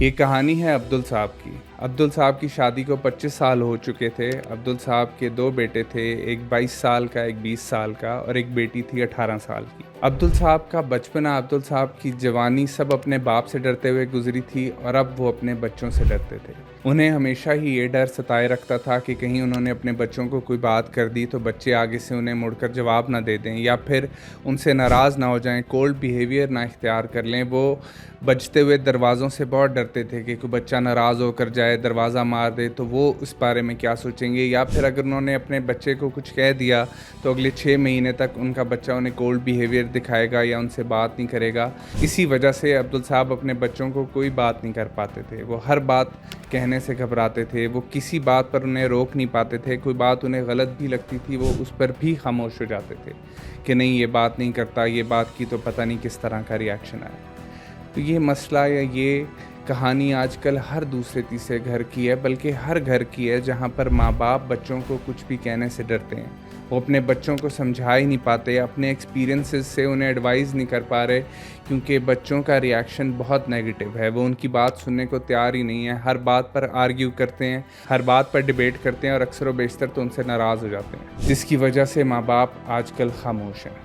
ये कहानी है अब्दुल साहब की। अब्दुल साहब की शादी को 25 साल हो चुके थे। अब्दुल साहब के 2 बेटे थे, एक 22 साल का, एक 20 साल का और एक बेटी थी 18 साल की। अब्दुल साहब का बचपना, अब्दुल साहब की जवानी सब अपने बाप से डरते हुए गुजरी थी और अब वो अपने बच्चों से डरते थे। उन्हें हमेशा ही ये डर सताए रखता था कि कहीं उन्होंने अपने बच्चों को कोई बात कर दी तो बच्चे आगे से उन्हें मुड़कर जवाब ना दे दें या फिर उनसे नाराज़ ना हो जाएं, कोल्ड बिहेवियर ना इख्तियार कर लें। वो बजते हुए दरवाज़ों से बहुत डरते थे कि कोई बच्चा नाराज़ होकर जाए, दरवाज़ा मार दे तो वो उस बारे में क्या सोचेंगे, या फिर अगर उन्होंने अपने बच्चे को कुछ कह दिया तो अगले 6 महीने तक उनका बच्चा उन्हें कोल्ड बिहेवियर दिखाएगा या उनसे बात नहीं करेगा। इसी वजह से अब्दुल साहब अपने बच्चों को कोई बात नहीं कर पाते थे। वो हर बात कहने से घबराते थे, वो किसी बात पर उन्हें रोक नहीं पाते थे। कोई बात उन्हें गलत भी लगती थी, वो उस पर भी खामोश हो जाते थे कि नहीं, ये बात नहीं करता, ये बात की तो पता नहीं किस तरह का रिएक्शन आया। तो ये मसला या ये कहानी आजकल हर दूसरे तीसरे घर की है, बल्कि हर घर की है जहाँ पर माँ बाप बच्चों को कुछ भी कहने से डरते हैं। वो अपने बच्चों को समझा ही नहीं पाते, अपने एक्सपीरियंसेस से उन्हें एडवाइस नहीं कर पा रहे, क्योंकि बच्चों का रिएक्शन बहुत नेगेटिव है। वो उनकी बात सुनने को तैयार ही नहीं है, हर बात पर आर्ग्यू करते हैं, हर बात पर डिबेट करते हैं और अक्सर व बेशतर तो उनसे नाराज़ हो जाते हैं, जिसकी वजह से माँ बाप आजकल खामोश हैं।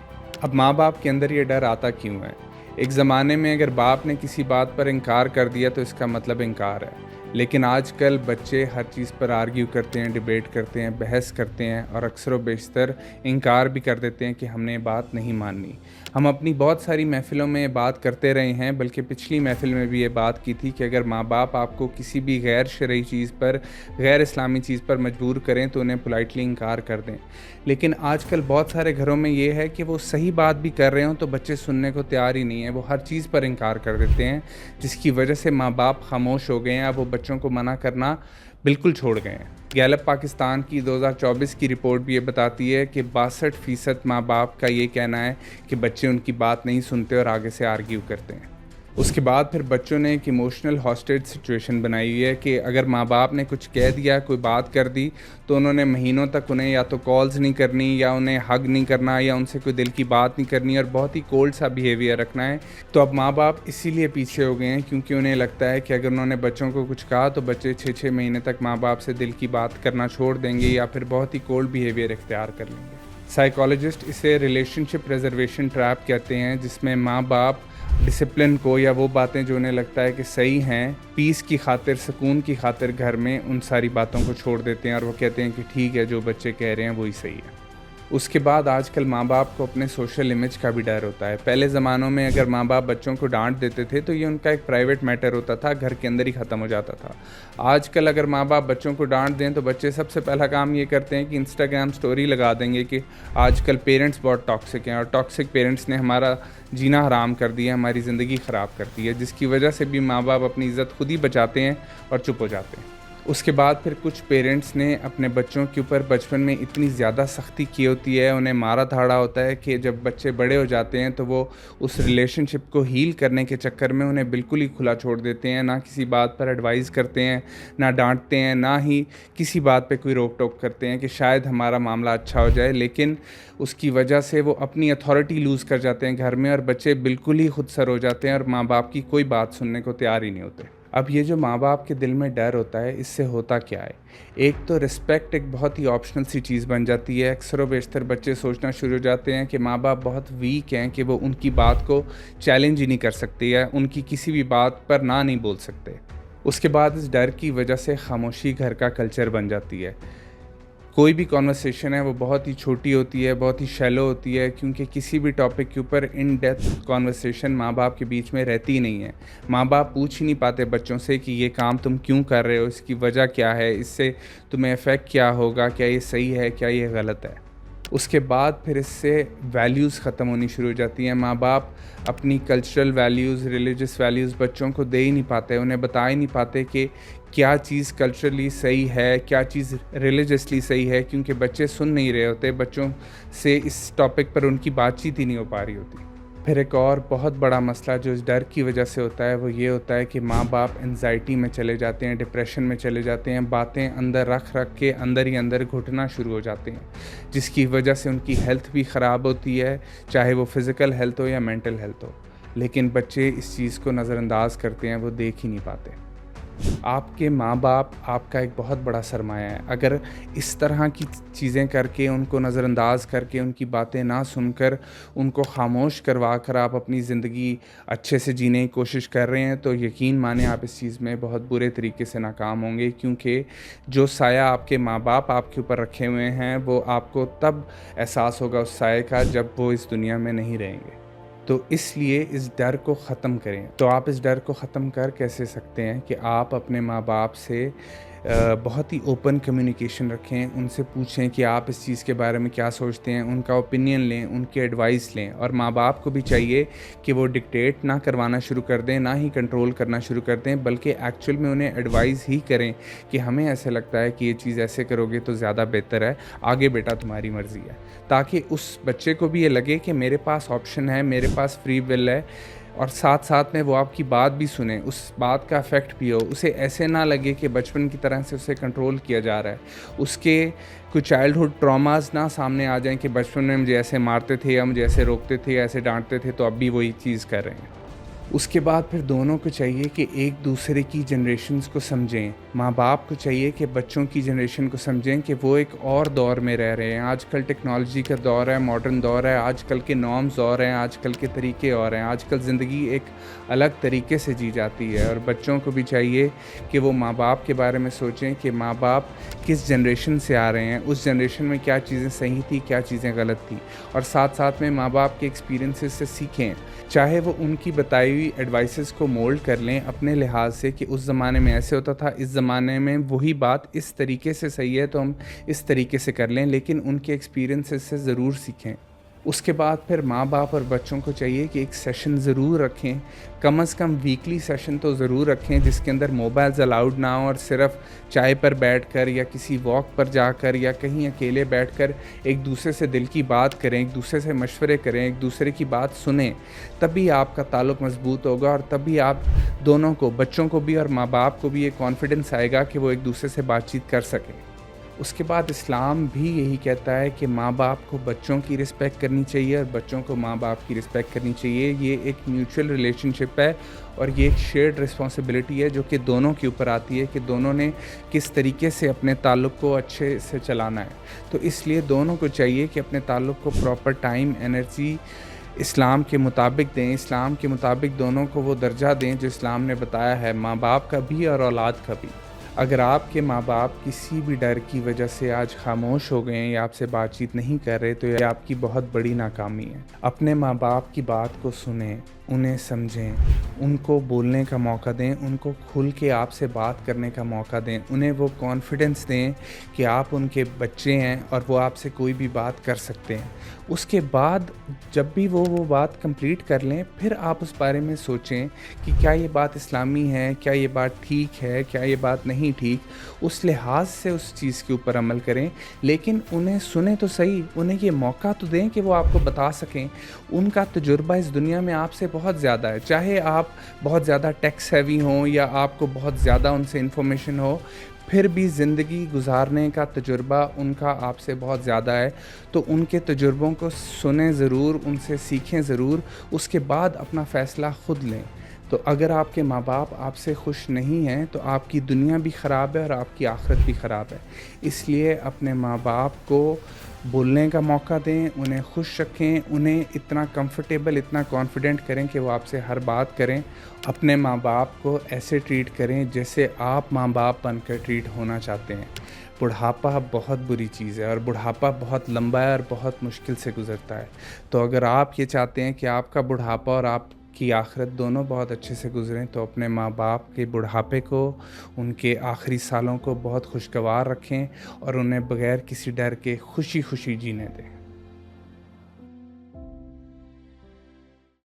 अब माँ बाप के अंदर ये डर आता क्यों है? एक ज़माने में अगर बाप ने किसी बात पर इनकार कर दिया तो इसका मतलब इनकार है, लेकिन आजकल बच्चे हर चीज़ पर आर्ग्यू करते हैं, डिबेट करते हैं, बहस करते हैं और अक्सर व बेशतर इनकार भी कर देते हैं कि हमने ये बात नहीं माननी। हम अपनी बहुत सारी महफ़िलों में ये बात करते रहे हैं, बल्कि पिछली महफ़िल में भी ये बात की थी कि अगर माँ बाप आपको किसी भी गैर शरई चीज़ पर, गैर इस्लामी चीज़ पर मजबूर करें तो उन्हें पोलाइटली इनकार कर दें। लेकिन आजकल बहुत सारे घरों में ये है कि वो सही बात भी कर रहे हों तो बच्चे सुनने को तैयार ही नहीं है, वो हर चीज़ पर इनकार कर देते हैं, जिसकी वजह से माँ बाप खामोश हो गए हैं। अब वो बच्चों को मना करना बिल्कुल छोड़ गए हैं। गैलप पाकिस्तान की 2024 की रिपोर्ट भी ये बताती है कि 62% माँ बाप का ये कहना है कि बच्चे उनकी बात नहीं सुनते और आगे से आर्ग्यू करते हैं। उसके बाद फिर बच्चों ने एक इमोशनल हॉस्टेज सिचुएशन बनाई हुई है कि अगर माँ बाप ने कुछ कह दिया, कोई बात कर दी, तो उन्होंने महीनों तक उन्हें या तो कॉल्स नहीं करनी, या उन्हें हग नहीं करना, या उनसे कोई दिल की बात नहीं करनी और बहुत ही कोल्ड सा बिहेवियर रखना है। तो अब माँ बाप इसीलिए पीछे हो गए हैं क्योंकि उन्हें लगता है कि अगर उन्होंने बच्चों को कुछ कहा तो बच्चे 6-6 महीने तक माँ बाप से दिल की बात करना छोड़ देंगे या फिर बहुत ही कोल्ड बिहेवियर इख्तियार कर लेंगे। साइकोलॉजिस्ट इसे रिलेशनशिप प्रिजर्वेशन ट्रैप कहते हैं, जिसमें माँ बाप डिसिप्लिन को या वो बातें जो उन्हें लगता है कि सही हैं, पीस की खातिर, सुकून की खातिर घर में उन सारी बातों को छोड़ देते हैं और वो कहते हैं कि ठीक है, जो बच्चे कह रहे हैं वही सही है। उसके बाद आजकल माँ बाप को अपने सोशल इमेज का भी डर होता है। पहले ज़मानों में अगर माँ बाप बच्चों को डांट देते थे तो ये उनका एक प्राइवेट मैटर होता था, घर के अंदर ही ख़त्म हो जाता था। आजकल अगर माँ बाप बच्चों को डांट दें तो बच्चे सबसे पहला काम ये करते हैं कि इंस्टाग्राम स्टोरी लगा देंगे कि आजकल पेरेंट्स बहुत टॉक्सिक हैं और टॉक्सिक पेरेंट्स ने हमारा जीना हराम कर दिया, हमारी ज़िंदगी ख़राब कर दी है, जिसकी वजह से भी माँ बाप अपनी इज़्ज़त खुद ही बचाते हैं और चुप हो जाते हैं। उसके बाद फिर कुछ पेरेंट्स ने अपने बच्चों के ऊपर बचपन में इतनी ज़्यादा सख्ती की होती है, उन्हें मारा धाड़ा होता है कि जब बच्चे बड़े हो जाते हैं तो वो उस रिलेशनशिप को हील करने के चक्कर में उन्हें बिल्कुल ही खुला छोड़ देते हैं। ना किसी बात पर एडवाइस करते हैं, ना डांटते हैं, ना ही किसी बात पे कोई रोक टोक करते हैं कि शायद हमारा मामला अच्छा हो जाए। लेकिन उसकी वजह से वो अपनी अथॉरिटी लूज़ कर जाते हैं घर में और बच्चे बिल्कुल ही खुद सर हो जाते हैं और माँ बाप की कोई बात सुनने को तैयार ही नहीं होते। अब ये जो माँ बाप के दिल में डर होता है, इससे होता क्या है? एक तो रिस्पेक्ट एक बहुत ही ऑप्शनल सी चीज़ बन जाती है। अक्सर व बेशतर बच्चे सोचना शुरू हो जाते हैं कि माँ बाप बहुत वीक हैं कि वो उनकी बात को चैलेंज ही नहीं कर सकते या उनकी किसी भी बात पर ना नहीं बोल सकते। उसके बाद इस डर की वजह से खामोशी घर का कल्चर बन जाती है। कोई भी कॉन्वर्सेशन है वो बहुत ही छोटी होती है, बहुत ही शैलो होती है, क्योंकि किसी भी टॉपिक के ऊपर इन डेप्थ कॉन्वर्सेशन माँ बाप के बीच में रहती ही नहीं है। माँ बाप पूछ ही नहीं पाते बच्चों से कि ये काम तुम क्यों कर रहे हो, इसकी वजह क्या है, इससे तुम्हें इफ़ेक्ट क्या होगा, क्या ये सही है, क्या ये गलत है। उसके बाद फिर इससे वैल्यूज़ ख़त्म होनी शुरू हो जाती हैं। माँ बाप अपनी कल्चरल वैल्यूज़, रिलीजियस वैल्यूज़ बच्चों को दे ही नहीं पाते, उन्हें बता ही नहीं पाते कि क्या चीज़ कल्चरली सही है, क्या चीज़ रिलीजियसली सही है, क्योंकि बच्चे सुन नहीं रहे होते, बच्चों से इस टॉपिक पर उनकी बातचीत ही नहीं हो पा रही होती। फिर एक और बहुत बड़ा मसला जो इस डर की वजह से होता है वो ये होता है कि माँ बाप एंजाइटी में चले जाते हैं, डिप्रेशन में चले जाते हैं, बातें अंदर रख रख के अंदर ही अंदर घुटना शुरू हो जाते हैं, जिसकी वजह से उनकी हेल्थ भी ख़राब होती है, चाहे वो फ़िज़िकल हेल्थ हो या मेंटल हेल्थ हो। लेकिन बच्चे इस चीज़ को नज़रअंदाज करते हैं, वो देख ही नहीं पाते। आपके माँ-बाप आपका एक बहुत बड़ा सरमाया है। अगर इस तरह की चीज़ें करके, उनको नज़रअंदाज करके, उनकी बातें ना सुनकर, उनको ख़ामोश करवा कर आप अपनी ज़िंदगी अच्छे से जीने की कोशिश कर रहे हैं, तो यकीन मानें आप इस चीज़ में बहुत बुरे तरीके से नाकाम होंगे, क्योंकि जो साया आपके माँ-बाप आपके ऊपर रखे हुए हैं, वो आपको तब एहसास होगा उस साये का जब वो इस दुनिया में नहीं रहेंगे। तो इसलिए इस डर को ख़त्म करें। तो आप इस डर को ख़त्म कर कैसे सकते हैं कि आप अपने माँ-बाप से बहुत ही ओपन कम्युनिकेशन रखें, उनसे पूछें कि आप इस चीज़ के बारे में क्या सोचते हैं, उनका ओपिनियन लें, उनकी एडवाइस लें। और माँ-बाप को भी चाहिए कि वो डिक्टेट ना करवाना शुरू कर दें, ना ही कंट्रोल करना शुरू कर दें, बल्कि एक्चुअल में उन्हें एडवाइस ही करें कि हमें ऐसे लगता है कि ये चीज़ ऐसे करोगे तो ज़्यादा बेहतर है, आगे बेटा तुम्हारी मर्ज़ी है। ताकि उस बच्चे को भी ये लगे कि मेरे पास ऑप्शन है, मेरे पास फ्री विल है, और साथ-साथ में वो आपकी बात भी सुने, उस बात का इफ़ेक्ट भी हो। उसे ऐसे ना लगे कि बचपन की तरह से उसे कंट्रोल किया जा रहा है। उसके कुछ चाइल्डहुड ट्रॉमास ना सामने आ जाएँ कि बचपन में मुझे ऐसे मारते थे या मुझे ऐसे रोकते थे या ऐसे डाँटते थे, तो अब भी वही चीज़ कर रहे हैं। उसके बाद फिर दोनों को चाहिए कि एक दूसरे की जनरेशन्स को समझें। माँ-बाप को चाहिए कि बच्चों की जनरेशन को समझें कि वो एक और दौर में रह रहे हैं। आजकल टेक्नोलॉजी का दौर है, मॉडर्न दौर है, आजकल के नॉर्म्स और हैं, आजकल के तरीके और हैं। आजकल ज़िंदगी एक अलग तरीके से जी जाती है, और बच्चों को भी चाहिए कि वो माँ-बाप के बारे में सोचें कि माँ-बाप किस जनरेशन से आ रहे हैं, उस जनरेशन में क्या चीज़ें सही थी, क्या चीज़ें गलत थी, और साथ-साथ में माँ-बाप के एक्सपीरियंसेस से सीखें। चाहे वो उनकी बताई हुई एडवाइसेस को मोल्ड कर लें अपने लिहाज से कि उस ज़माने में ऐसे होता था, इस ज़माने में वही बात इस तरीके से सही है तो हम इस तरीके से कर लें, लेकिन उनके एक्सपीरियंसेस से ज़रूर सीखें। उसके बाद फिर माँ-बाप और बच्चों को चाहिए कि एक सेशन ज़रूर रखें, कम से कम वीकली सेशन तो ज़रूर रखें, जिसके अंदर मोबाइल्स अलाउड ना हो, और सिर्फ़ चाय पर बैठकर या किसी वॉक पर जाकर या कहीं अकेले बैठकर एक दूसरे से दिल की बात करें, एक दूसरे से मशवरे करें, एक दूसरे की बात सुनें। तभी आपका ताल्लुक़ मज़बूत होगा, और तभी आप दोनों को, बच्चों को भी और माँ-बाप को भी ये कॉन्फिडेंस आएगा कि वो एक दूसरे से बातचीत कर सकें। उसके बाद इस्लाम भी यही कहता है कि माँ-बाप को बच्चों की रिस्पेक्ट करनी चाहिए और बच्चों को माँ-बाप की रिस्पेक्ट करनी चाहिए। ये एक म्यूचुअल रिलेशनशिप है, और ये एक शेयर्ड रिस्पॉन्सिबिलिटी है जो कि दोनों के ऊपर आती है कि दोनों ने किस तरीके से अपने ताल्लुक़ को अच्छे से चलाना है। तो इसलिए दोनों को चाहिए कि अपने ताल्लुक़ को प्रॉपर टाइम, एनर्जी इस्लाम के मुताबिक दें। इस्लाम के मुताबिक दोनों को वो दर्जा दें जो इस्लाम ने बताया है, माँ-बाप का भी और औलाद का भी। अगर आपके माँ-बाप किसी भी डर की वजह से आज खामोश हो गए हैं या आपसे बातचीत नहीं कर रहे, तो ये आपकी बहुत बड़ी नाकामी है। अपने माँ-बाप की बात को सुनें, उन्हें समझें, उनको बोलने का मौका दें, उनको खुल के आपसे बात करने का मौका दें, उन्हें वो कॉन्फिडेंस दें कि आप उनके बच्चे हैं और वो आपसे कोई भी बात कर सकते हैं। उसके बाद जब भी वो बात कंप्लीट कर लें, फिर आप उस बारे में सोचें कि क्या ये बात इस्लामी है, क्या ये बात ठीक है, क्या ये बात नहीं ठीक। उस लिहाज से उस चीज़ के ऊपर अमल करें, लेकिन उन्हें सुने तो सही, उन्हें ये मौका तो दें कि वो आपको बता सकें। उनका तजुर्बा इस दुनिया में आपसे बहुत ज़्यादा है, चाहे आप बहुत ज़्यादा टेक सेवी हों या आपको बहुत ज़्यादा उनसे इन्फॉर्मेशन हो, फिर भी ज़िंदगी गुजारने का तजुर्बा उनका आपसे बहुत ज़्यादा है। तो उनके तजुर्बों को सुनें ज़रूर, उनसे सीखें ज़रूर, उसके बाद अपना फ़ैसला ख़ुद लें। तो अगर आपके माँ-बाप आपसे खुश नहीं हैं, तो आपकी दुनिया भी ख़राब है और आपकी आखिरत भी ख़राब है। इसलिए अपने माँ-बाप को बोलने का मौका दें, उन्हें खुश रखें, उन्हें इतना कंफर्टेबल, इतना कॉन्फिडेंट करें कि वो आपसे हर बात करें। अपने माँ-बाप को ऐसे ट्रीट करें जैसे आप माँ-बाप बनकर ट्रीट होना चाहते हैं। बुढ़ापा बहुत बुरी चीज़ है, और बुढ़ापा बहुत लंबा है और बहुत मुश्किल से गुज़रता है। तो अगर आप ये चाहते हैं कि आपका बुढ़ापा और आपकी आखिरत दोनों बहुत अच्छे से गुज़रें, तो अपने माँ-बाप के बुढ़ापे को, उनके आखिरी सालों को बहुत खुशगवार रखें और उन्हें बग़ैर किसी डर के खुशी-खुशी जीने दें।